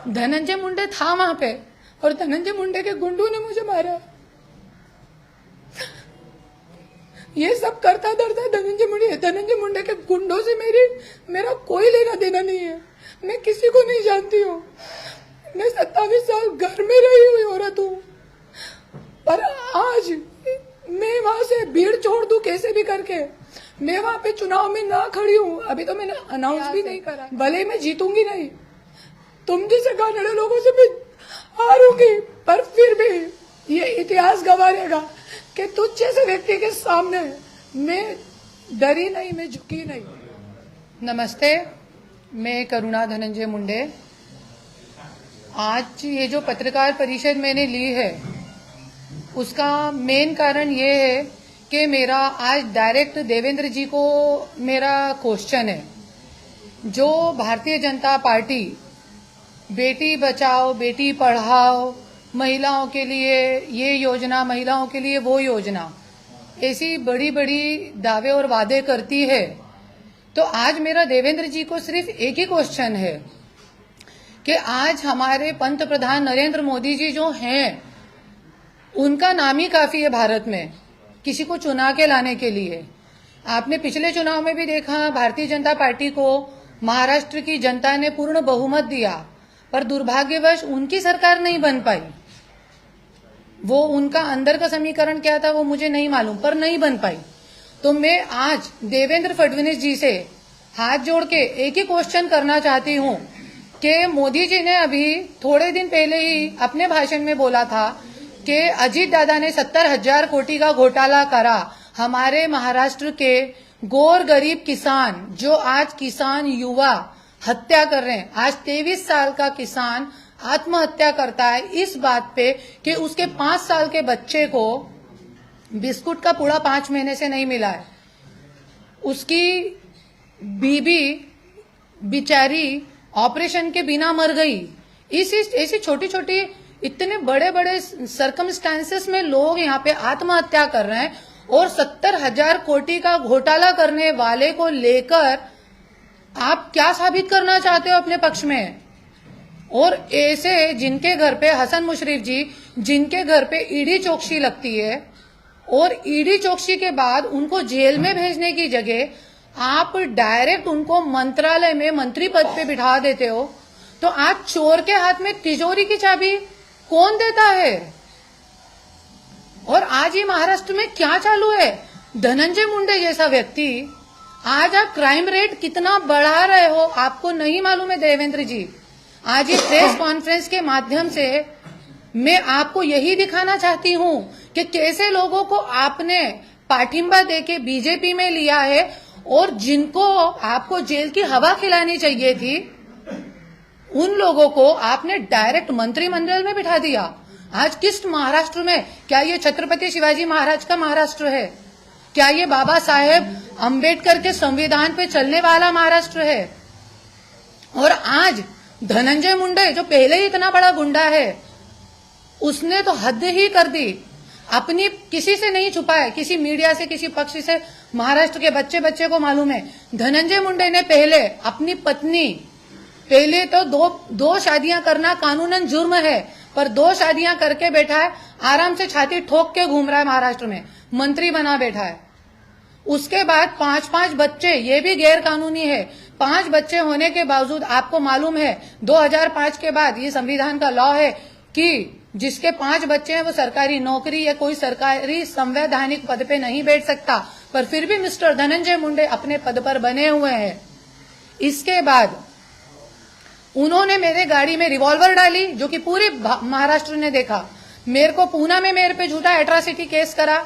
धनंजय मुंडे था वहां पे और धनंजय मुंडे के गुंडों ने मुझे मारा। ये सब करता धरता धनंजय मुंडे के गुंडों से मेरा कोई लेना देना नहीं है। मैं किसी को नहीं जानती हूँ। मैं 27 साल घर में रही हुई औरत हूँ, पर आज मैं वहां से भीड़ छोड़ दूं कैसे भी करके। मैं वहां पे चुनाव में ना खड़ी हूँ। अभी तो मैंने अनाउंस भी नहीं करा। भले मैं जीतूंगी नहीं, तुम जैसे गानेड़े लोगों से भी हारूंगी, पर फिर भी ये इतिहास गवारेगा कि तुझ जैसे व्यक्ति के सामने मैं डरी नहीं, मैं झुकी नहीं। नमस्ते, मैं करुणा धनंजय मुंडे। आज ये जो पत्रकार परिषद मैंने ली है, उसका मेन कारण ये है कि मेरा आज डायरेक्ट देवेंद्र जी को मेरा क्वेश्चन है। जो भारतीय जनता पार्टी बेटी बचाओ बेटी पढ़ाओ, महिलाओं के लिए ये योजना, महिलाओं के लिए वो योजना, ऐसी बड़ी बड़ी दावे और वादे करती है, तो आज मेरा देवेंद्र जी को सिर्फ एक ही क्वेश्चन है कि आज हमारे पंत प्रधान नरेंद्र मोदी जी जो हैं, उनका नाम ही काफी है भारत में किसी को चुना के लाने के लिए। आपने पिछले चुनाव में भी देखा, भारतीय जनता पार्टी को महाराष्ट्र की जनता ने पूर्ण बहुमत दिया, पर दुर्भाग्यवश उनकी सरकार नहीं बन पाई। वो उनका अंदर का समीकरण क्या था वो मुझे नहीं मालूम, पर नहीं बन पाई। तो मैं आज देवेंद्र फडणवीस जी से हाथ जोड़ के एक ही क्वेश्चन करना चाहती हूँ कि मोदी जी ने अभी थोड़े दिन पहले ही अपने भाषण में बोला था कि अजीत दादा ने 70,000 कोटी का घोटाला करा। हमारे महाराष्ट्र के गौर गरीब किसान, जो आज किसान युवा हत्या कर रहे हैं, आज 23 साल का किसान आत्महत्या करता है इस बात पे कि उसके 5 साल के बच्चे को बिस्कुट का पूड़ा 5 महीने से नहीं मिला है। उसकी बीबी बिचारी ऑपरेशन के बिना मर गई। ऐसी छोटी छोटी इतने बड़े बड़े सर्कमस्टांसेस में लोग यहाँ पे आत्महत्या कर रहे हैं, और 70,000 कोटी का घोटाला करने वाले को लेकर आप क्या साबित करना चाहते हो अपने पक्ष में? और ऐसे जिनके घर पे हसन मुशर्रफ जी, जिनके घर पे ईडी चौकसी लगती है, और ईडी चौकसी के बाद उनको जेल में भेजने की जगह आप डायरेक्ट उनको मंत्रालय में मंत्री पद पे बिठा देते हो, तो आज चोर के हाथ में तिजोरी की चाबी कौन देता है? और आज ये महाराष्ट्र में क्या चालू है? धनंजय मुंडे जैसा व्यक्ति, आज आप क्राइम रेट कितना बढ़ा रहे हो आपको नहीं मालूम है देवेंद्र जी। आज ये प्रेस कॉन्फ्रेंस के माध्यम से मैं आपको यही दिखाना चाहती हूँ कि कैसे लोगों को आपने पाठिंबा देके बीजेपी में लिया है, और जिनको आपको जेल की हवा खिलानी चाहिए थी, उन लोगों को आपने डायरेक्ट मंत्रिमंडल में बिठा दिया। आज किस महाराष्ट्र में? क्या ये छत्रपति शिवाजी महाराज का महाराष्ट्र है? क्या ये बाबा साहेब अंबेडकर के संविधान पे चलने वाला महाराष्ट्र है? और आज धनंजय मुंडे जो पहले ही इतना बड़ा गुंडा है, उसने तो हद ही कर दी। अपनी किसी से नहीं छुपाया, किसी मीडिया से, किसी पक्ष से। महाराष्ट्र के बच्चे बच्चे को मालूम है, धनंजय मुंडे ने पहले अपनी पत्नी, पहले तो दो शादियां करना कानूनन जुर्म है, पर 2 शादियां करके बैठा है, आराम से छाती ठोक के घूम रहा है महाराष्ट्र में, मंत्री बना बैठा है। उसके बाद 5-5 बच्चे, ये भी गैर कानूनी है। 5 बच्चे होने के बावजूद आपको मालूम है 2005 के बाद ये संविधान का लॉ है कि जिसके 5 बच्चे हैं वो सरकारी नौकरी या कोई सरकारी संवैधानिक पद पे नहीं बैठ सकता, पर फिर भी मिस्टर धनंजय मुंडे अपने पद पर बने हुए हैं। इसके बाद उन्होंने मेरे गाड़ी में रिवॉल्वर डाली, जो कि पूरे महाराष्ट्र ने देखा। मेरे को पूना में मेरे पे झूठा एट्रॉसिटी केस करा।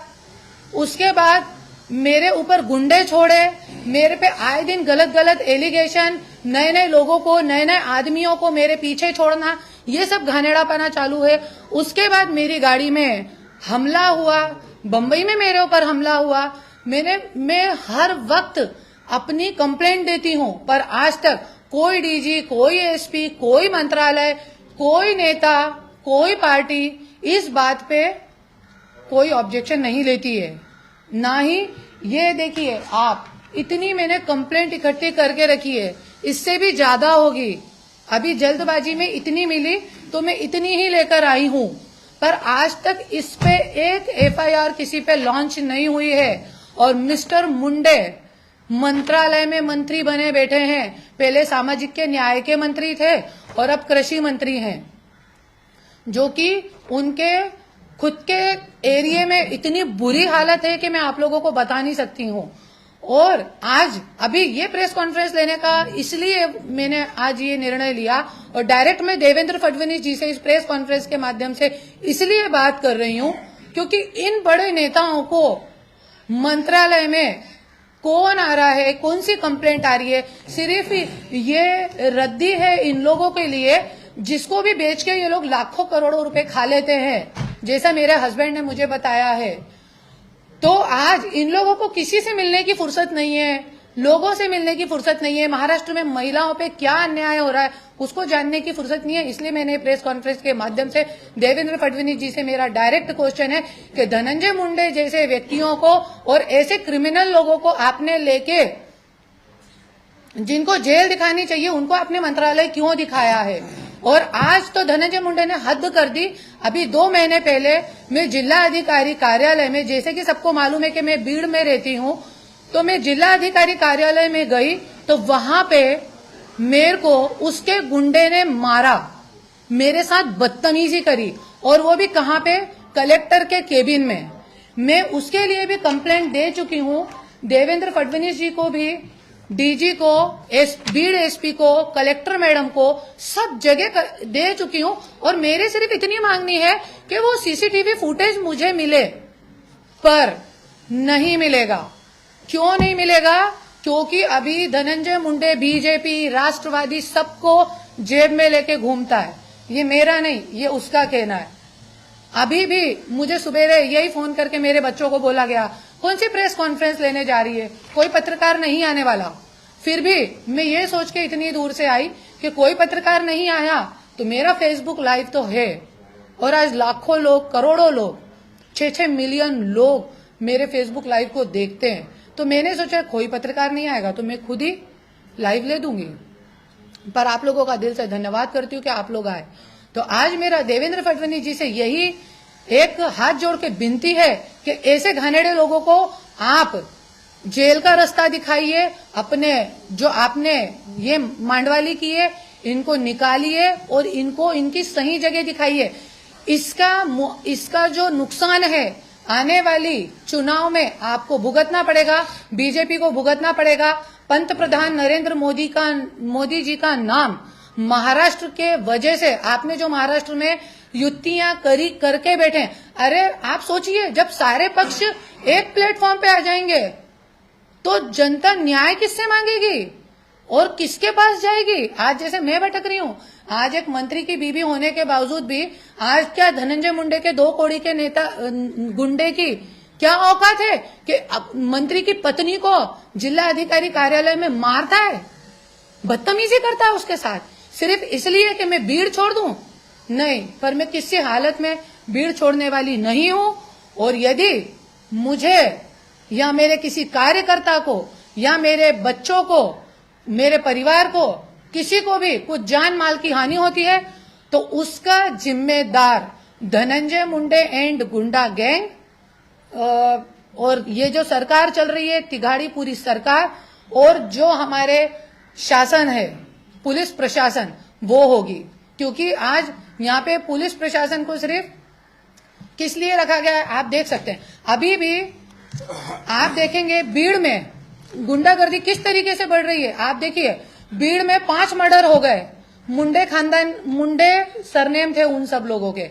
उसके बाद मेरे ऊपर गुंडे छोड़े, मेरे पे आए दिन गलत गलत एलिगेशन, नए नए लोगों को, नए नए आदमियों को मेरे पीछे छोड़ना, ये सब घानेड़ापना चालू है। उसके बाद मेरी गाड़ी में हमला हुआ, बंबई में मेरे ऊपर हमला हुआ। मैं हर वक्त अपनी कंप्लेंट देती हूं, पर आज तक कोई डीजी, कोई एसपी, कोई मंत्रालय, कोई नेता, कोई पार्टी इस बात पे कोई ऑब्जेक्शन नहीं लेती है। ना ही ये देखिए आप, इतनी मैंने कंप्लेंट इकट्ठी करके रखी है, इससे भी ज्यादा होगी। अभी जल्दबाजी में इतनी मिली तो मैं इतनी ही लेकर आई हूं, पर आज तक इस पे एक एफआईआर किसी पे लॉन्च नहीं हुई है। और मिस्टर मुंडे मंत्रालय में मंत्री बने बैठे हैं, पहले सामाजिक के न्याय के मंत्री थे और अब कृषि मंत्री हैं, जो कि उनके खुद के एरिया में इतनी बुरी हालत है कि मैं आप लोगों को बता नहीं सकती हूँ। और आज अभी ये प्रेस कॉन्फ्रेंस लेने का इसलिए मैंने आज ये निर्णय लिया और डायरेक्ट मैं देवेंद्र फडणवीस जी से इस प्रेस कॉन्फ्रेंस के माध्यम से इसलिए बात कर रही हूँ, क्योंकि इन बड़े नेताओं को मंत्रालय में कौन आ रहा है, कौन सी कंप्लेंट आ रही है, सिर्फ ये रद्दी है इन लोगों के लिए जिसको भी बेच के ये लोग लाखों करोड़ों रुपए खा लेते हैं, जैसा मेरे हस्बैंड ने मुझे बताया है। तो आज इन लोगों को किसी से मिलने की फुर्सत नहीं है, लोगों से मिलने की फुर्सत नहीं है, महाराष्ट्र में महिलाओं पे क्या अन्याय हो रहा है उसको जानने की फुर्सत नहीं है। इसलिए मैंने प्रेस कॉन्फ्रेंस के माध्यम से देवेंद्र फडणवीस जी से मेरा डायरेक्ट क्वेश्चन है कि धनंजय मुंडे जैसे व्यक्तियों को और ऐसे क्रिमिनल लोगों को आपने लेके जिनको जेल दिखानी चाहिए उनको आपने मंत्रालय क्यों दिखाया है। और आज तो धनंजय मुंडे ने हद कर दी। अभी 2 महीने पहले मैं जिला अधिकारी कार्यालय में, जैसे कि सबको मालूम है कि मैं बीड़ में रहती हूं, तो मैं जिला अधिकारी कार्यालय में गई तो वहां पे मेरे को उसके गुंडे ने मारा, मेरे साथ बदतमीजी करी, और वो भी कहां पे, कलेक्टर के केबिन में। मैं उसके लिए भी कंप्लेंट दे चुकी हूं, देवेंद्र फडणवीस जी को भी, डीजी को, बीड़ एसपी को, कलेक्टर मैडम को, सब जगह दे चुकी हूं। और मेरे सिर्फ इतनी मांगनी है कि वो सीसीटीवी फुटेज मुझे मिले, पर नहीं मिलेगा। क्यों नहीं मिलेगा? क्योंकि अभी धनंजय मुंडे बीजेपी, राष्ट्रवादी सबको जेब में लेके घूमता है। ये मेरा नहीं, ये उसका कहना है। अभी भी मुझे सुबह यही फोन करके मेरे बच्चों को बोला गया, कौन सी प्रेस कॉन्फ्रेंस लेने जा रही है, कोई पत्रकार नहीं आने वाला। फिर भी मैं ये सोच के इतनी दूर से आई कि कोई पत्रकार नहीं आया तो मेरा फेसबुक लाइव तो है, और आज लाखों लोग, करोड़ों लोग, 6-6 मिलियन लोग मेरे फेसबुक लाइव को देखते हैं। तो मैंने सोचा कोई पत्रकार नहीं आएगा तो मैं खुद ही लाइव ले दूंगी। पर आप लोगों का दिल से धन्यवाद करती हूँ कि आप लोग आए। तो आज मेरा देवेंद्र फडणवीस जी से यही एक हाथ जोड़ के विनती है कि ऐसे घानेड़े लोगों को आप जेल का रास्ता दिखाइए, अपने जो आपने ये मांडवाली किए इनको निकालिए और इनको इनकी सही जगह दिखाइए। इसका जो नुकसान है आने वाली चुनाव में आपको भुगतना पड़ेगा, बीजेपी को भुगतना पड़ेगा। पंत प्रधान नरेंद्र मोदी जी का नाम महाराष्ट्र के वजह से, आपने जो महाराष्ट्र में युक्तियां करके बैठे, अरे आप सोचिए जब सारे पक्ष एक प्लेटफॉर्म पे आ जाएंगे तो जनता न्याय किससे मांगेगी और किसके पास जाएगी? आज जैसे मैं भटक रही हूँ, आज एक मंत्री की बीवी होने के बावजूद भी आज क्या धनंजय मुंडे के 2 कौड़ी के नेता गुंडे की क्या औकात है कि मंत्री की पत्नी को जिला अधिकारी कार्यालय में मारता है, बदतमीजी करता है उसके साथ, सिर्फ इसलिए कि मैं भीड़ छोड़ दूं? नहीं, पर मैं किसी हालत में भीड़ छोड़ने वाली नहीं हूं। और यदि मुझे या मेरे किसी कार्यकर्ता को या मेरे बच्चों को, मेरे परिवार को, किसी को भी कुछ जान माल की हानि होती है तो उसका जिम्मेदार धनंजय मुंडे एंड गुंडा गैंग और ये जो सरकार चल रही है तिगाड़ी पूरी सरकार, और जो हमारे शासन है पुलिस प्रशासन, वो होगी। क्योंकि आज यहाँ पे पुलिस प्रशासन को सिर्फ किस लिए रखा गया है आप देख सकते हैं। अभी भी आप देखेंगे भीड़ में गुंडागर्दी किस तरीके से बढ़ रही है। आप देखिए भीड़ में 5 मर्डर हो गए, मुंडे खानदान, मुंडे सरनेम थे उन सब लोगों के।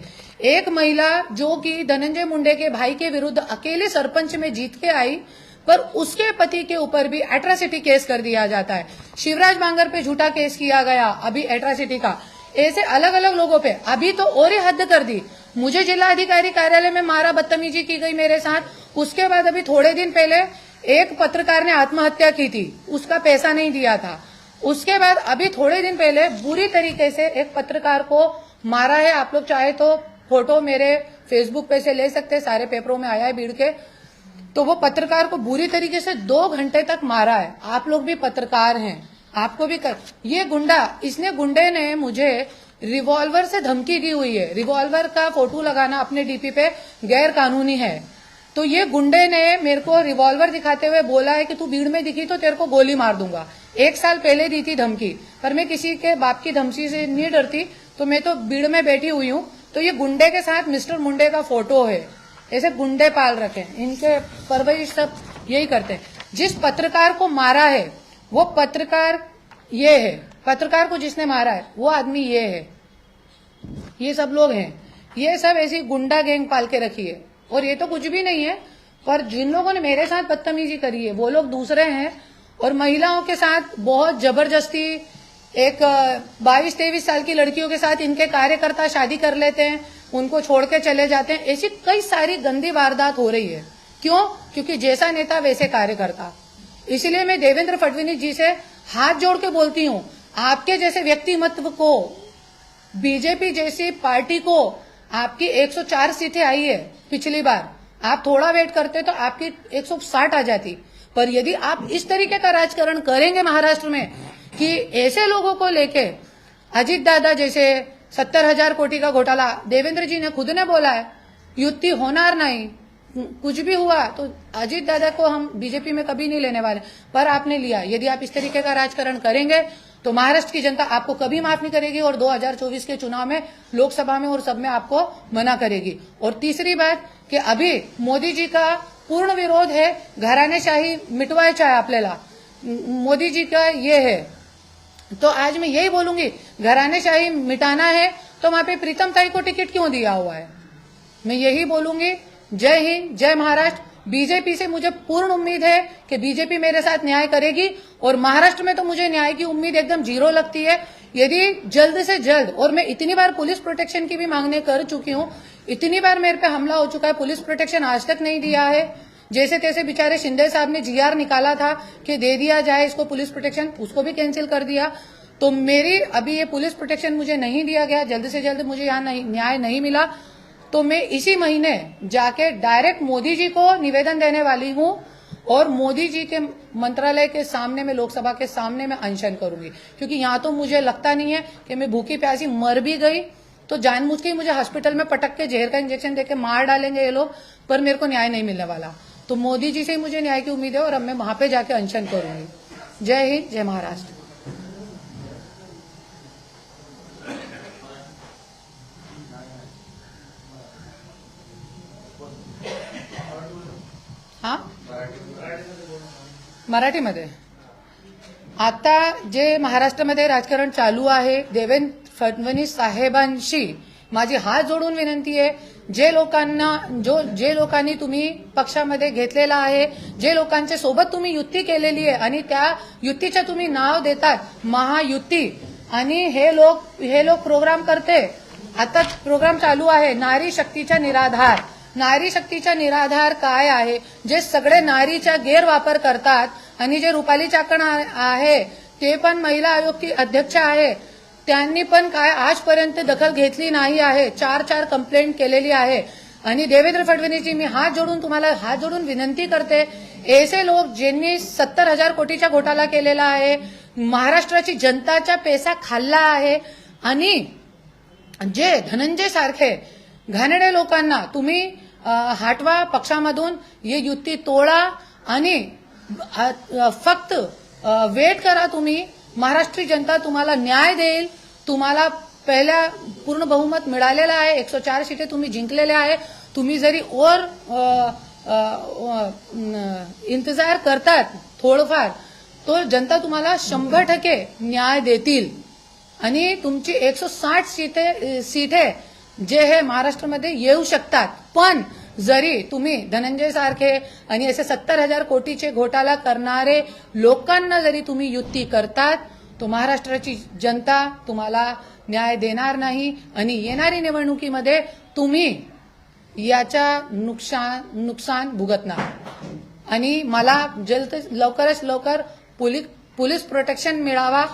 एक महिला जो कि धनंजय मुंडे के भाई के विरुद्ध अकेले सरपंच में जीत के आई, पर उसके पति के ऊपर भी एट्रोसिटी केस कर दिया जाता है। शिवराज बांगर पे झूठा केस किया गया अभी एट्रोसिटी का। ऐसे अलग अलग लोगों पे अभी तो और ही हद कर दी। मुझे जिला अधिकारी कार्यालय में मारा, बदतमीजी की गई मेरे साथ। उसके बाद अभी थोड़े दिन पहले एक पत्रकार ने आत्महत्या की थी, उसका पैसा नहीं दिया था। उसके बाद अभी थोड़े दिन पहले बुरी तरीके से एक पत्रकार को मारा है। आप लोग चाहे तो फोटो मेरे फेसबुक पे से ले सकते हैं, सारे पेपरों में आया है भीड़ के। तो वो पत्रकार को बुरी तरीके से 2 घंटे तक मारा है। आप लोग भी पत्रकार हैं, आपको भी कर, ये गुंडा, इसने गुंडे ने मुझे रिवॉल्वर से धमकी दी हुई है। रिवॉल्वर का फोटो लगाना अपने डीपी पे गैर कानूनी है। तो ये गुंडे ने मेरे को रिवॉल्वर दिखाते हुए बोला है कि तू भीड़ में दिखी तो तेरे को गोली मार दूंगा। 1 साल पहले दी थी धमकी, पर मैं किसी के बाप की धमकी से नहीं डरती, तो मैं तो भीड़ में बैठी हुई हूँ। तो ये गुंडे के साथ मिस्टर मुंडे का फोटो है। ऐसे गुंडे पाल रखे हैं, इनके परवरिश सब यही करते हैं। जिस पत्रकार को मारा है वो पत्रकार ये है, पत्रकार को जिसने मारा है वो आदमी ये है, ये सब लोग हैं। ये सब ऐसी गुंडा गैंग पाल के रखी है, और ये तो कुछ भी नहीं है। पर जिन लोगों ने मेरे साथ बदतमीजी करी है वो लोग दूसरे हैं। और महिलाओं के साथ बहुत जबरदस्ती, एक 22-23 साल की लड़कियों के साथ इनके कार्यकर्ता शादी कर लेते हैं, उनको छोड़ के चले जाते हैं। ऐसी कई सारी गंदी वारदात हो रही है। क्यों? क्योंकि जैसा नेता वैसे कार्यकर्ता। इसलिए मैं देवेंद्र फडणवीस जी से हाथ जोड़ के बोलती हूँ, आपके जैसे व्यक्तिमत्व को, बीजेपी जैसी पार्टी को, आपकी 104 सीटें आई है पिछली बार, आप थोड़ा वेट करते तो आपकी 160 आ जाती। पर यदि आप इस तरीके का राजकारण करेंगे महाराष्ट्र में कि ऐसे लोगों को लेके, अजीत दादा जैसे 70,000 कोटी का घोटाला, देवेंद्र जी ने खुद ने बोला है युति होनार नहीं, कुछ भी हुआ तो अजीत दादा को हम बीजेपी में कभी नहीं लेने वाले, पर आपने लिया। यदि आप इस तरीके का राजकारण करेंगे तो महाराष्ट्र की जनता आपको कभी माफ नहीं करेगी, और 2024 के चुनाव में, लोकसभा में और सब में आपको मना करेगी। और तीसरी बात कि अभी मोदी जी का पूर्ण विरोध है, घराणेशाही मिटवायचा है आपल्याला, मोदी जी का ये है। तो आज मैं यही बोलूंगी, घराणेशाही मिटाना है तो वहां पे प्रीतम ताई को टिकट क्यों दिया हुआ है? मैं यही बोलूंगी। जय हिंद, जय महाराष्ट्र। बीजेपी से मुझे पूर्ण उम्मीद है कि बीजेपी मेरे साथ न्याय करेगी, और महाराष्ट्र में तो मुझे न्याय की उम्मीद एकदम जीरो लगती है। यदि जल्द से जल्द, और मैं इतनी बार पुलिस प्रोटेक्शन की भी मांगने कर चुकी हूँ, इतनी बार मेरे पे हमला हो चुका है, पुलिस प्रोटेक्शन आज तक नहीं दिया है। जैसे तैसे बेचारे शिंदे साहब ने जीआर निकाला था कि दे दिया जाए इसको पुलिस प्रोटेक्शन, उसको भी कैंसिल कर दिया। तो मेरी अभी ये पुलिस प्रोटेक्शन मुझे नहीं दिया गया, जल्द से जल्द मुझे यहाँ न्याय नहीं मिला तो मैं इसी महीने जाके डायरेक्ट मोदी जी को निवेदन देने वाली हूँ, और मोदी जी के मंत्रालय के सामने में, लोकसभा के सामने में अनशन करूंगी। क्योंकि यहाँ तो मुझे लगता नहीं है कि मैं भूखी प्यासी मर भी गई तो जानबूझ के मुझे हॉस्पिटल में पटक के जहर का इंजेक्शन देके मार डालेंगे ये लोग, पर मेरे को न्याय नहीं मिलने वाला। तो मोदी जी से ही मुझे न्याय की उम्मीद है, और अब मैं वहां पे जाके अनशन करूंगी। जय हिंद, जय महाराष्ट्र। हा, मराठीमध्ये आता जे महाराष्ट्रामध्ये राजकारण चालू आहे, देवेंद्र फडणवीस साहेबांशी माझी हात जोडून विनंती आहे, जे लोकांनी तुम्ही पक्षामध्ये घेतलेला आहे, जे लोकांच्या सोबत तुम्ही युती केलेली आहे आणि त्या युतीचं तुम्ही नाव देतात महायुती, आणि हे लोक प्रोग्राम करते। आता प्रोग्राम चालू आहे नारी शक्तीचा निराधार। नारी शक्तीचा निराधार काय आहे? जे सगळे नारीचा गैरवापर करतात, आणि जे रुपाली चाकण आहे ते पण महिला आयोग की अध्यक्ष आहे, त्यांनी पण काय आजपर्यंत दखल घेतली नाही आहे। 4 कंप्लेंट केलेली आहे। आणि देवेंद्र फडणवीसजी, मी तुम्हाला हात जोडून विनंती करते, ऐसे लोक ज्यांनी 70,000 कोटीचा घोटाळा केलेला आहे, महाराष्ट्राची जनताचा पैसा खाल्ला आहे, आणि जे धनंजय सारखे घाणेरडे लोकांना तुम्ही हटवा पक्षामधून, ये युती तोडा आणि फक्त वेट करा तुम्ही, महाराष्ट्री जनता तुम्हाला न्याय देईल। तुम्हाला पहिल्या पूर्ण बहुमत मिळालेलं आहे, 104 सीटे तुम्ही जिंकलेल्या आहे। तुम्ही जरी और इंतजार करतात थोडंफार, तो जनता तुम्हाला 100% न्याय देतील, आणि तुमची 160 सीटे जे हे महाराष्ट्रामध्ये येऊ शकतात। पण जरी तुम्ही धनंजय सारखे आणि असे 70,000 कोटीचे घोटाळा करणारे लोकांना जरी तुम्ही युती करतात, तो महाराष्ट्राची जनता तुम्हाला न्याय देणार नाही, आणि येणारी निवडणुकीमध्ये तुम्ही याचा नुकसान भुगतणार। आणि मला लवकरच लवकर पोलीस प्रोटेक्शन मिळावा,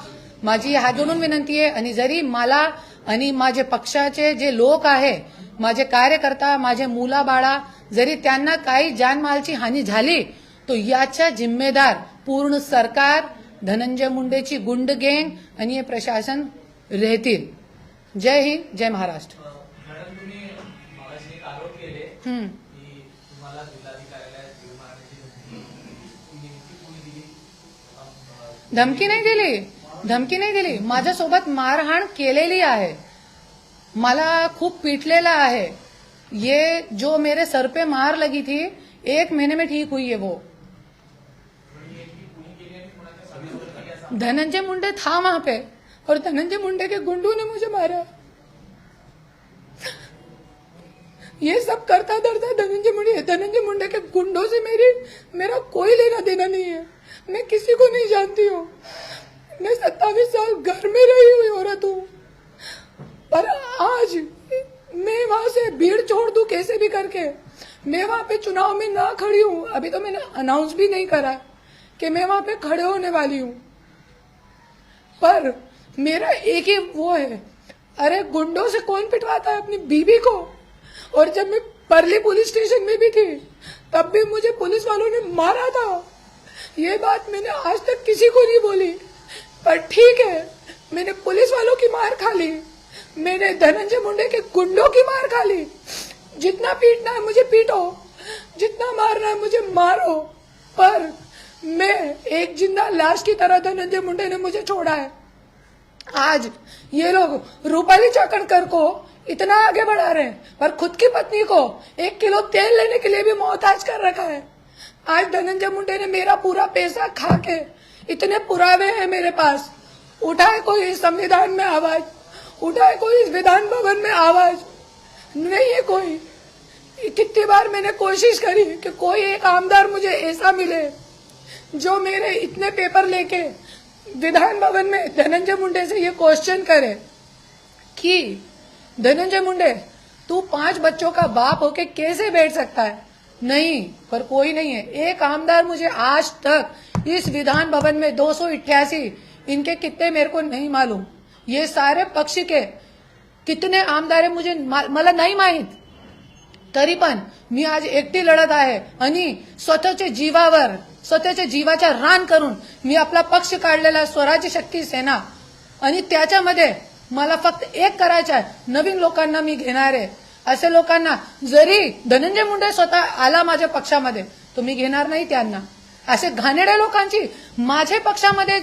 माझी हात जोडून विनंती आहे। आणि जरी मला आणि माझे पक्षाचे जे लोक आहे, माझे कार्यकर्ता, माझे मुला बाळा, जरी त्यांना काही जानमालची हानी झाली तो याचा जिम्मेदार पूर्ण सरकार धनंजय मुंडेची गुंड गँग आणि हे प्रशासन राहतील. जय हिंद, जय महाराष्ट्र. मॅडम, तुम्ही मगाशी एक आरोप केले हम्म. की तुम्हाला जिल्हाधिकाऱ्याला जीव मारण्याची नेमकी कोणी दिली? धमकी नाही दिली, धमकी नहीं दिली. माझ्यासोबत मारहाण केलेली आहे, मला खूप पिटलेला आहे. ये जो मेरे सर पे मार लगी थी 1 महीने में ठीक हुई है वो. धनंजय मुंडे था वहां पे और धनंजय मुंडे के गुंडों ने मुझे मारा. ये सब करता धरता धनंजय मुंडे के गुंडों से मेरा कोई लेना देना नहीं है. मैं किसी को नहीं जानती हूँ. मैं 27 साल घर में रही हुई औरत हूँ, पर आज मैं वहां से भीड़ छोड़ दूं कैसे भी करके. मैं वहां पे चुनाव में ना खड़ी हूँ. अभी तो मैंने अनाउंस भी नहीं करा कि मैं वहां पे खड़े होने वाली हूँ, पर मेरा एक ही वो है, अरे गुंडों से कौन पिटवाता है अपनी बीवी को. और जब मैं परली पुलिस स्टेशन में भी थी तब भी मुझे पुलिस वालों ने मारा था. ये बात मैंने आज तक किसी को नहीं बोली, पर ठीक है, मैंने पुलिस वालों की मार खा ली, मैंने धनंजय मुंडे के गुंडों की मार खा ली. जितना पीटना है मुझे पीटो, जितना मारना है मुझे मारो, पर मैं एक जिंदा लाश की तरह धनंजय मुंडे ने मुझे छोड़ा है. आज ये लोग रूपाली चाकणकर को इतना आगे बढ़ा रहे हैं, पर खुद की पत्नी को 1 किलो तेल लेने के लिए भी मोहताज कर रखा है. आज धनंजय मुंडे ने मेरा पूरा पैसा खा के, इतने पुरावे हैं मेरे पास, उठाए कोई संविधान में आवाज, उठाए कोई विधान भवन में आवाज नहीं है कोई. कितनी बार मैंने कोशिश करी कि कोई एक आमदार मुझे ऐसा मिले जो मेरे इतने पेपर लेके विधान भवन में धनंजय मुंडे से ये क्वेश्चन करे कि धनंजय मुंडे तू 5 बच्चों का बाप होके कैसे बैठ सकता है. नहीं, पर कोई नहीं है. एक आमदार मुझे आज तक इस विधान भवन में 288 इनके कितने मेरे को नहीं मालूम. ये सारे पक्ष के कितने आमदार आहे मुझे मला नाही माहित. तरी पण मी आज एकटी लढत आहे आणि स्वतःच्या जीवावर, स्वतःच्या जीवाचा रान करून मी आपला पक्ष काढलेला स्वराज्य शक्ती सेना, आणि त्याच्यामध्ये मला फक्त एक करायचं आहे, नवीन लोकांना मी घेणार आहे. असे लोकांना जरी धनंजय मुंडे स्वतः आला माझ्या पक्षामध्ये तो मी घेणार नाही त्यांना. असे घाणेरड्या लोकांची माझ्या पक्षामध्ये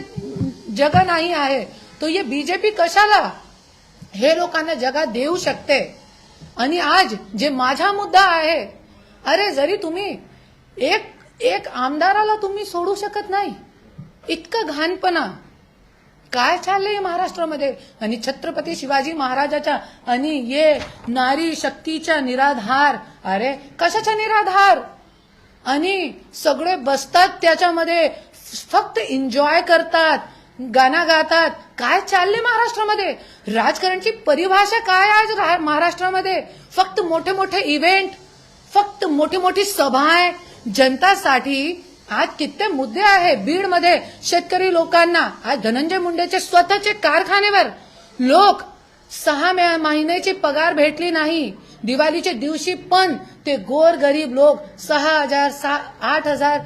जगह नाही आहे, तो ये बीजेपी कशाला हे लोकांना जगा देऊ शकते. आणि आज जे माझा मुद्दा आहे, अरे जरी तुम्ही एक आमदाराला तुम्ही सोडू शकत नाही, इतकं घाणपणा काय चाललंय महाराष्ट्रामध्ये. आणि छत्रपती शिवाजी महाराजाच्या आणि ये नारी शक्तीच्या निराधार, अरे कशाचा निराधार. आणि सगळे बसतात त्याच्यामध्ये, फक्त एन्जॉय करतात, गाणं गातात. काय चालले महाराष्ट्रामध्ये, राजकारणची परिभाषा काय आज महाराष्ट्रामध्ये. फक्त मोठे मोठे इव्हेंट, फक्त मोठी मोठी सभाएं जनतासाठी. आज किती मुद्दे आहे बीडमध्ये शेतकरी लोकांना. आज धनंजय मुंडेचे स्वतःचे कारखान्यावर लोक 6 महिन्याची पगार भेटली नाही. दिवाळीच्या दिवशी पण ते गोर गरीब लोक 6,000 8,000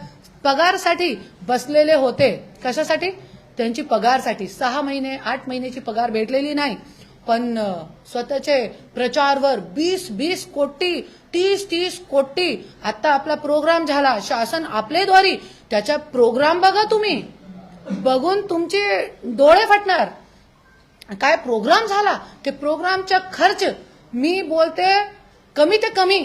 पगारसाठी बसलेले होते. कशासाठी? त्यांची पगारसाठी. 6 महिने 8 महिन्याची पगार भेटलेली नाही, पण स्वतःचे प्रचारवर 20 कोटी 30 कोटी. आता आपला प्रोग्राम झाला, शासन आपल्याद्वारे त्याचा प्रोग्राम बघा तुम्ही, बघून तुमचे डोळे फाटणार. काय प्रोग्राम झाला, ते प्रोग्रामचा खर्च मी बोलते कमी ते कमी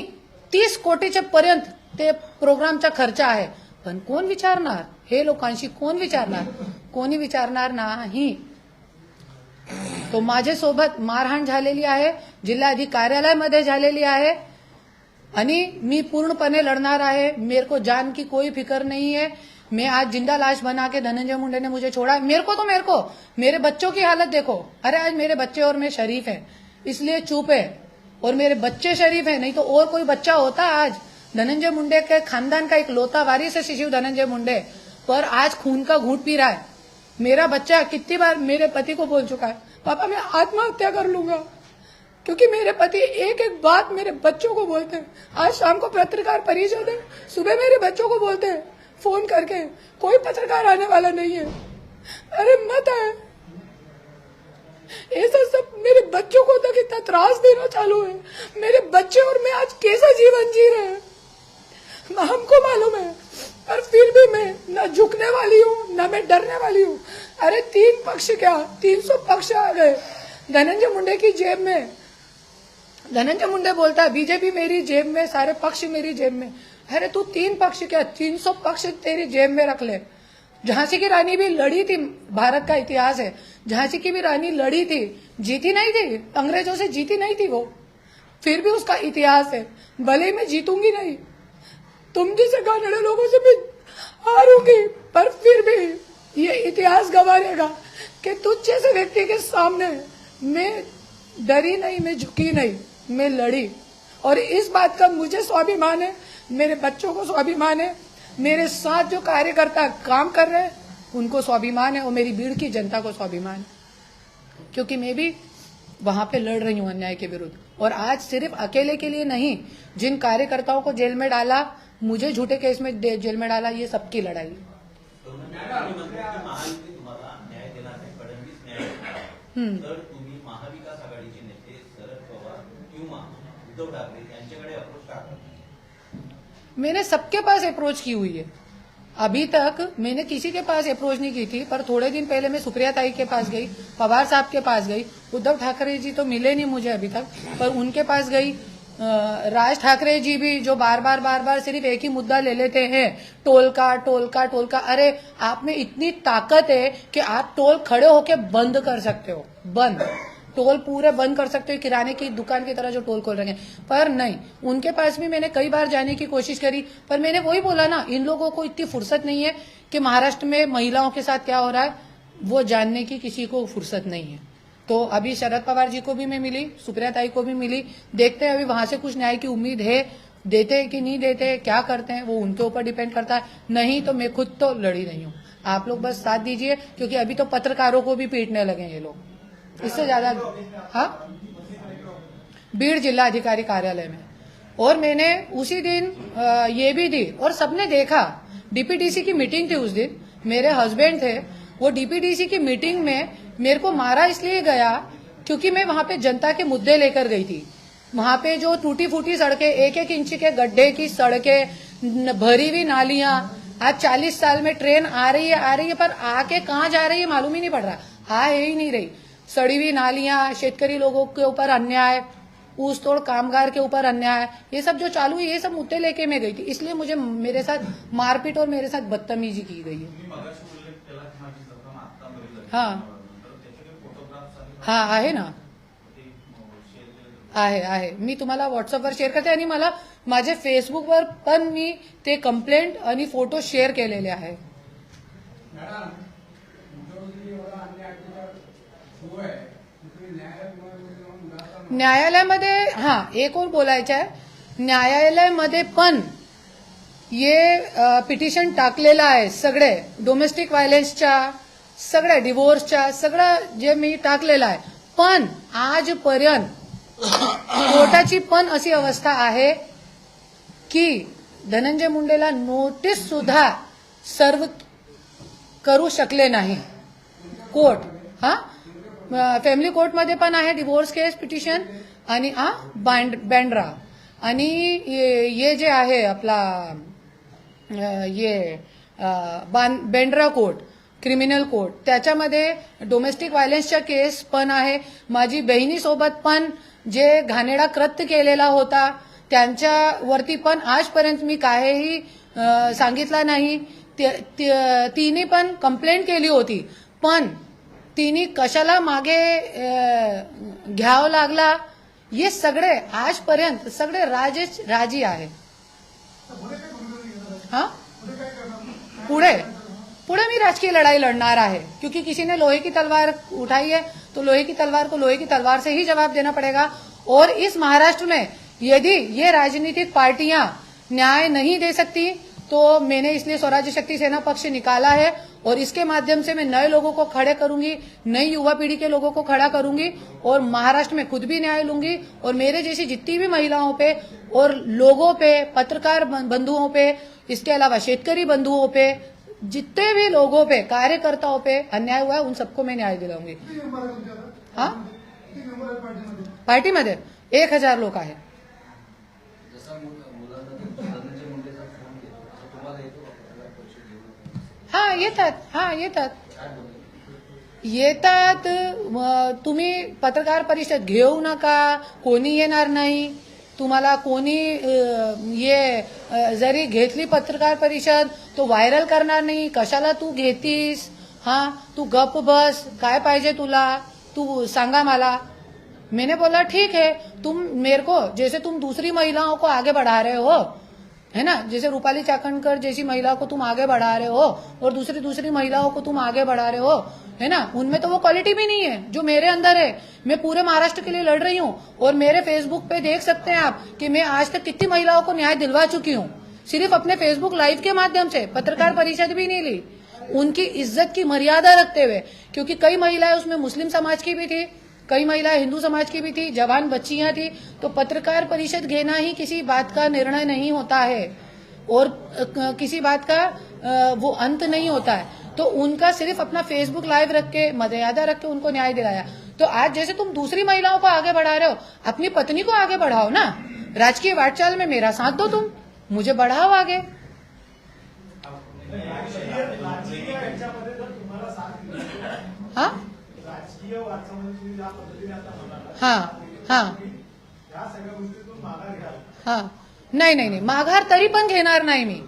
30 कोटीच्या पर्यंत ते प्रोग्रामचा खर्च आहे. पण कोण विचारणार हे लोकांशी, कोण विचारणार? कोणी विचारणार नाही. तो माझ्यासोबत मारहाण झालेली आहे, जिल्हाधिकारी कार्यालयामध्ये झालेली आहे, आणि मी पूर्णपणे लड़णार आहे. मेरे को जान की कोई फिक्र नहीं है. मैं आज जिंदा लाश बना के धनंजय मुंडे ने मुझे छोड़ा. मेरे को मेरे बच्चों की हालत देखो. अरे आज मेरे बच्चे और मैं शरीफ है इसलिए चुप है, और मेरे बच्चे शरीफ है, नहीं तो और कोई बच्चा होता आज. धनंजय मुंडे के खानदान का एक लौता वारिस है शिशु धनंजय मुंडे, पर आज खून का घूंट पी रहा है. मेरा बच्चा कितनी बार मेरे पति को बोल चुका है, पापा मैं आत्महत्या कर लूंगा, क्योंकि मेरे पति एक बात मेरे बच्चों को बोलते हैं. आज शाम को पत्रकार परिषद है, सुबह मेरे बच्चों को बोलते हैं फोन करके, कोई पत्रकार आने वाला नहीं है. अरे मत है, ऐसा सब मेरे बच्चों को तक इतना त्रास देना चालू है। मेरे बच्चे और मैं आज कैसा जीवन जी रहे हैं हमको मालूम है, पर फिर भी मैं न झुकने वाली हूँ न मैं डरने वाली हूँ। अरे 3 पक्ष क्या 300 पक्ष आ गए धनंजय मुंडे की जेब में। धनंजय मुंडे बोलता है बीजेपी मेरी जेब में, सारे पक्ष मेरी जेब में। अरे तू 3 पक्ष क्या 300 पक्ष तेरी जेब में रख ले। झांसी की रानी भी लड़ी थी, भारत का इतिहास है, झांसी की भी रानी लड़ी थी, जीती नहीं थी, अंग्रेजों से जीती नहीं थी वो, फिर भी उसका इतिहास है। भले मैं जीतूंगी नहीं, तुम जैसे गानेड़े लोगों से मैं हारूंगी, पर फिर भी ये इतिहास गवारेगा कि तुझ जैसे व्यक्ति के सामने मैं डरी नहीं, मैं झुकी नहीं, मैं लड़ी। और इस बात का मुझे स्वाभिमान है, मेरे बच्चों को स्वाभिमान है, मेरे साथ जो कार्यकर्ता काम कर रहे हैं उनको स्वाभिमान है, और मेरी भीड़ की जनता को स्वाभिमान है, क्योंकि मैं भी वहां पे लड़ रही हूं अन्याय के विरुद्ध। और आज सिर्फ अकेले के लिए नहीं, जिन कार्यकर्ताओं को जेल में डाला, मुझे झूठे केस में जेल में डाला, ये सबकी लड़ाई है। तर तुम्ही महाविकास आघाडीचे नेते शरद पवार किंवा उद्धव ठाकरे यांच्याकडे अप्रोच का करता? मैंने सबके पास अप्रोच की हुई है, अभी तक मैंने किसी के पास अप्रोच नहीं की थी, पर थोड़े दिन पहले मैं सुप्रिया ताई के पास गई, पवार साहब के पास गई, उद्धव ठाकरे जी तो मिले नहीं मुझे अभी तक, पर उनके पास गई। राज ठाकरे जी भी जो बार बार सिर्फ एक ही मुद्दा ले लेते हैं, टोल का। अरे आप में इतनी ताकत है कि आप टोल खड़े होके बंद कर सकते हो, टोल पूरे बंद कर सकते हो, किराने की दुकान की तरह जो टोल खोल रहे हैं। पर नहीं, उनके पास भी मैंने कई बार जाने की कोशिश करी, पर मैंने वही बोला ना, इन लोगों को इतनी फुर्सत नहीं है कि महाराष्ट्र में महिलाओं के साथ क्या हो रहा है वो जानने की किसी को फुर्सत नहीं है। तो अभी शरद पवार जी को भी मैं मिली, सुप्रिया ताई को भी मिली, देखते हैं अभी वहां से कुछ न्याय की उम्मीद है, देते हैं कि नहीं देते, क्या करते हैं, वो उनके ऊपर डिपेंड करता है। नहीं तो मैं खुद तो लड़ी रही हूँ, आप लोग बस साथ दीजिए, क्योंकि अभी तो पत्रकारों को भी पीटने लगे ये लोग, इससे ज्यादा। हाँ, भीड़ जिला अधिकारी कार्यालय में। और मैंने उसी दिन ये भी दी, और सबने देखा, डीपीडीसी की मीटिंग थी उस दिन, मेरे हस्बैंड थे, वो डीपीडीसी की मीटिंग में मेरे को मारा इसलिए गया क्योंकि मैं वहां पे जनता के मुद्दे लेकर गई थी। वहां पे जो टूटी फूटी सड़कें, 1-1 इंच के गड्ढे की सड़कें, भरी हुई नालियां, आज 40 साल में ट्रेन आ रही है, पर आके कहाँ जा रही है मालूम ही नहीं पड़ रहा, आ ही नहीं रही। सड़ी हुई नालियां, शेतकरी लोगों के ऊपर अन्याय, ऊस तोड़ कामगार के ऊपर अन्याय, ये सब जो चालू है, ये सब मुद्दे लेके मैं गई थी, इसलिए मुझे मेरे साथ मारपीट और मेरे साथ बदतमीजी की गई है। हाँ आहे ना, आहे, मी तुम्हाला व्हॉट्सअपवर शेअर करते, आणि मला माझ्या फेसबुकवर पण मी ते कंप्लेंट आणि फोटो शेअर केलेले आहे। न्यायालयामध्ये हाँ एक और बोलायचं आहे, न्यायालयामध्ये पण ये पिटिशन टाकलेलं आहे, सगळे डोमेस्टिक व्हायलन्सच्या, सगळ्या डिवोर्सच्या, सगळं जे मी टाकलेलं आहे, पण आजपर्यंत कोर्टाची पण अशी अवस्था आहे की धनंजय मुंडेला नोटीस सुद्धा सर्व करू शकले नाही कोर्ट। हाँ, फॅमिली कोर्टमध्ये पण आहे डिवोर्स केस पिटिशन, आणि बँड्रा, आणि ये जे आहे आपला ये बँड्रा कोर्ट, क्रिमिनल कोर्ट, त्याच्यामध्ये डोमेस्टिक व्हायलन्सच्या केस पण आहे। माझी बहिणीसोबत पण जे घाणेरडा कृत्य केलेला होता त्यांच्यावरती पण आजपर्यंत मी काहीही सांगितलं नाही। तिने पण कंप्लेंट केली होती, पण तिने कशाला मागे घ्यावं लागला, ये सगळे आजपर्यंत सगळे राजी आहे। हाँ, पुढे मी राजकीय लड़ाई लड़णार आहे, क्योंकि किसी ने लोहे की तलवार उठाई है तो लोहे की तलवार को लोहे की तलवार से ही जवाब देना पड़ेगा। और इस महाराष्ट्र में यदि ये राजनीतिक पार्टियां न्याय नहीं दे सकती तो मैंने इसलिए स्वराज्य शक्ति सेना पक्ष निकाला है, और इसके माध्यम से मैं नए लोगों को खड़े करूंगी, नई युवा पीढ़ी के लोगों को खड़ा करूंगी, और महाराष्ट्र में खुद भी न्याय लूंगी, और मेरे जैसी जितनी भी महिलाओं पे और लोगों पे, पत्रकार बंधुओं पे, इसके अलावा शेतकरी बंधुओं पे, जितने भी लोगों पे, कार्यकर्ताओं पे अन्याय हुआ है उन सबको मैं न्याय दिलाऊंगी. हाँ, पार्टीमध्ये 1000 लोक आहेत. जसा मुलांना धनंजय मुंडेचा फोन घेतो तसं तुम्हाला येतो का पत्रकार परिषद घेऊन? हा येतात. काय बोलले? येतात. तुम्ही पत्रकार परिषद घेऊ नका, कोणी येणार नाही. तुम्हाला कोणी जरी घेतली पत्रकार परिषद तो व्हायरल करणार नाही. कशाला तू घेतीस? हा, तू गप बस. काय पाहिजे तुला? तू सांगा मला. मैंने बोला ठीक है, तुम मेरे को जैसे तुम दूसरी महिलाओं को आगे बढ़ा रहे हो, है ना, जैसे रूपाली चाकणकर जैसी महिलाओं को तुम आगे बढ़ा रहे हो और दूसरी महिलाओं को तुम आगे बढ़ा रहे हो, है ना, उनमें तो वो क्वालिटी भी नहीं है जो मेरे अंदर है. मैं पूरे महाराष्ट्र के लिए लड़ रही हूँ और मेरे फेसबुक पे देख सकते हैं आप कि मैं आज तक कितनी महिलाओं को न्याय दिलवा चुकी हूँ, सिर्फ अपने फेसबुक लाइव के माध्यम से. पत्रकार परिषद भी नहीं ली, उनकी इज्जत की मर्यादा रखते हुए, क्योंकि कई महिलाएं उसमें मुस्लिम समाज की भी थी, कई महिलाएं हिंदू समाज की भी थी, जवान बच्चियां थी. तो पत्रकार परिषद घेना ही किसी बात का निर्णय नहीं होता है और किसी बात का वो अंत नहीं होता है. तो उनका सिर्फ अपना फेसबुक लाइव रख के, मर्यादा रख के उनको न्याय दिलाया. तो आज जैसे तुम दूसरी महिलाओं को आगे बढ़ा रहे हो, अपनी पत्नी को आगे बढ़ाओ ना. राजकीय वाटचाल में मेरा साथ दो, तुम मुझे बढ़ाओ आगे. हाँ राजकीय वाटचालीमध्ये तुम्ही ज्या पद्धतीने आता म्हणाला, हाँ या सगळ्या गोष्टीतून माघार घ्याल. हाँ, नाही माघार तरी पण घेणार नाही मी.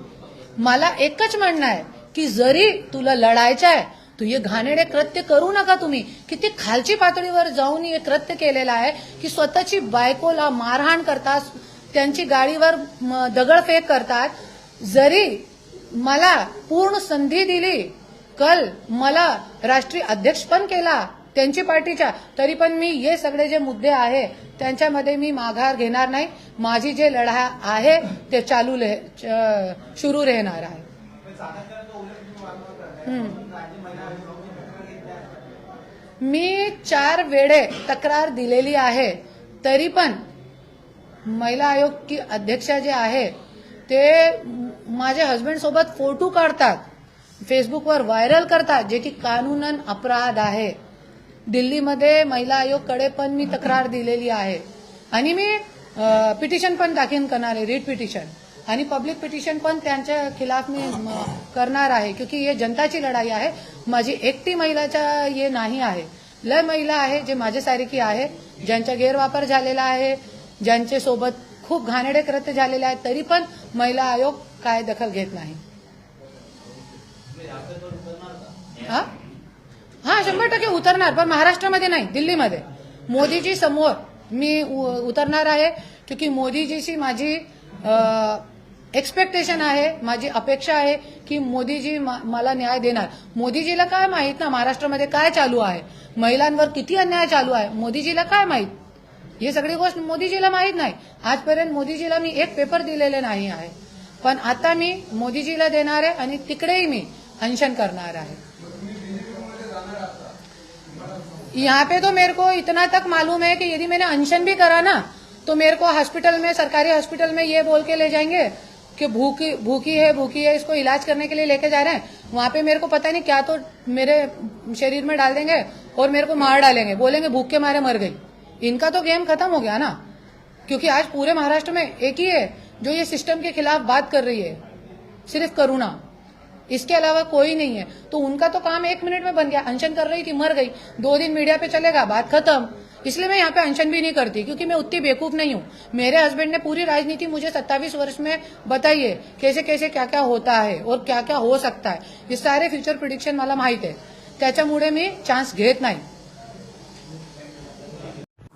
मला एकच म्हणणं आहे की जरी तुला लढायचं आहे तू हे घाणेरडे कृत्य करू नका. तुम्ही किती खालची पातळीवर जाऊन हे कृत्य केलेलं आहे की स्वतःची बायकोला मारहाण करतात, त्यांची गाडीवर दगडफेक करतात. जरी मला पूर्ण संधी दिली, कल मला राष्ट्रीय अध्यक्ष पण केला त्यांची पार्टीच्या, तरी पण मी हे सगळे जे मुद्दे आहे त्यांच्यामध्ये मी माघार घेणार नाही. माझी जे लढा आहे ते सुरू राहणार आहे. मी 4 वेळे तक्रार दिलेली आहे, तरी पण महिला आयोग की अध्यक्षा जे आहे ते माझ्या हस्बंड सोबत फोटो काढतात, फेसबुकवर व्हायरल करतात, जे की कानूनन अपराध आहे. दिल्लीमध्ये महिला आयोगकडे पण मी तक्रार दिलेली आहे आणि मी पिटिशन पण दाखल करणार आहे, रीट पिटिशन आणि पब्लिक पिटिशन पण त्यांच्या खिलाफ मी करणार आहे. क्योंकि ये जनताची लढाई आहे, माझी एकटी महिलाचा ये नाही आहे. लय महिला आहे जे माझ्यासारखी आहे, ज्यांचा गैरवापर झालेला आहे, ज्यांच्या सोबत खूप घाणेरडे कृत्य झालेले आहेत, तरी पण महिला आयोग काय दखल घेत नाही. हा, 100% उतरणार, पण महाराष्ट्रामध्ये नाही, दिल्लीमध्ये मोदीजी समोर मी उतरणार आहे. क्योंकि मोदीजीशी माझी एक्सपेक्टेशन आहे, माझी अपेक्षा आहे की मोदीजी मला न्याय देणार. मोदीजीला काय माहित ना महाराष्ट्रामध्ये काय चालू आहे, महिलांवर किती अन्याय चालू आहे, मोदीजीला काय माहित. हे सगळी गोष्ट मोदीजीला माहित नाही. आजपर्यंत मोदीजीला मी एक पेपर दिलेले नाही आहे, पण आता मी मोदीजीला देणार आहे आणि तिकडेही मी अनशन करणार आहे. यहाँ पे तो मेरे को इतना तक मालूम है कि यदि मैंने अनशन भी करा ना तो मेरे को हॉस्पिटल में, सरकारी हॉस्पिटल में ये बोल के ले जाएंगे कि भूखी है, इसको इलाज करने के लिए लेके जा रहे हैं. वहां पे मेरे को पता नहीं क्या तो मेरे शरीर में डाल देंगे और मेरे को मार डालेंगे, बोलेंगे भूख के मारे मर गई. इनका तो गेम खत्म हो गया ना. क्योंकि आज पूरे महाराष्ट्र में एक ही है जो ये सिस्टम के खिलाफ बात कर रही है, सिर्फ करुणा, इसके अलावा कोई नहीं है. तो उनका तो काम 1 मिनट में बन गया. अनशन कर रही थी, मर गई, 2 दिन मीडिया पे चलेगा, बात खत्म. इसलिए मैं यहाँ पे अनशन भी नहीं करती, क्योंकि मैं उतनी बेवकूफ नहीं हूँ. मेरे हस्बैंड ने पूरी राजनीति मुझे 27 वर्ष में बताई है, कैसे कैसे क्या क्या होता है और क्या क्या हो सकता है. ये सारे फ्युचर प्रिडिक्शन मला माहित आहे, त्याच्यामुळे मी चान्स घेत नाही.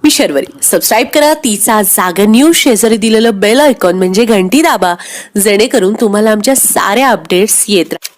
मी शर्वरी. सबस्क्राईब करा तिचा जागर न्यूज. शेजारी दिलेलं बेल आयकॉन म्हणजे घंटी दाबा, जेणेकरून तुम्हाला आमच्या साऱ्या अपडेट्स येत राहतील.